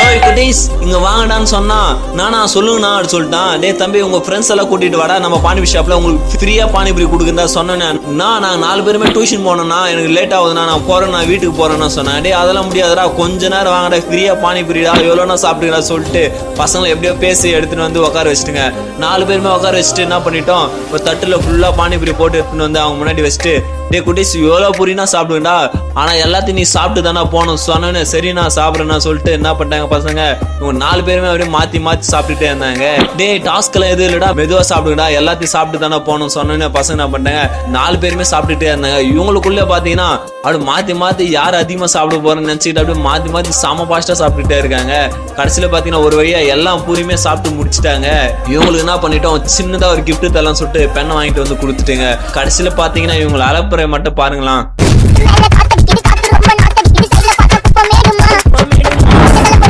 ஓய் குட்டீஸ் இங்க வாங்கடான்னு சொன்னா நானா சொல்லுங்கண்ணா அப்படி சொல்லிட்டான். டே தம்பி உங்க ஃப்ரெண்ட்ஸ் எல்லாம் கூட்டிட்டு வாடா நம்ம பானிபூரி ஷாப்ல உங்களுக்கு ஃப்ரீயா பானிபூரி கொடுக்குறதா சொன்னேன். நாங்க 4 பேருமே டியூஷன் போனோம்னா எனக்கு லேட் ஆகுதுண்ணா நான் போறேன் நான் வீட்டுக்கு போறேன்னு சொன்னேன். டே அதெல்லாம் முடியாதுடா கொஞ்ச நேரம் வாங்கடா ஃப்ரீயா பானிபூரிடா எவ்வளோனா சாப்பிட்டுக்கடா சொல்லிட்டு பசங்களை எப்படியோ பேசி எடுத்துட்டு வந்து உட்கார வச்சுட்டுங்க. 4 பேருமே உட்கார வச்சுட்டு என்ன பண்ணிட்டோம் ஒரு தட்டுல ஃபுல்லா பானிபூரி போட்டு எடுத்துன்னு வந்து அவங்க முன்னாடி வச்சுட்டு டே குட்டீஸ் எவ்வளோ பூரினா சாப்பிடுங்கடா ஆனா எல்லாத்தையும் நீ சாப்பிட்டு தானே போகணும் சொன்னேன்னு சரி நான் சாப்பிட்றேன்னா சொல்லிட்டு என்ன பண்ணிட்டாங்க பசங்க இவங்க 4 பேருமே அப்படியே மாத்தி சாப்பிட்டுட்டே இருந்தாங்க. டே டாஸ்க் எல்லாம் எதுவும் இல்லடா மெதுவா சாப்பிடுங்கடா எல்லாத்தையும் சாப்பிட்டு தானே போகணும் சொன்னேன்னு பசங்க என்ன பண்ணிட்டாங்க 4 பேருமே சாப்பிட்டுட்டே இருந்தாங்க. இவங்களுக்குள்ள பாத்தீங்கன்னா அப்படி மாத்தி யார் அதிகமா சாப்பிட போறேன்னு நினைச்சுக்கிட்டு அப்படியே மாத்தி சம பாஸ்டா சாப்பிட்டுட்டே இருக்காங்க. கடைசியில பாத்தீங்கன்னா ஒரு வழியா எல்லா பூரியுமே சாப்பிட்டு முடிச்சுட்டாங்க. இவங்களுக்கு என்ன பண்ணிட்டோம் சின்னதா ஒரு கிஃப்ட் தரலாம் சொல்லிட்டு பெண்ணை வாங்கிட்டு வந்து கொடுத்துட்டுங்க. கடைசியில பாத்தீங்கன்னா இவங்களை அலப்புற மட்டும் பாருங்களாம்.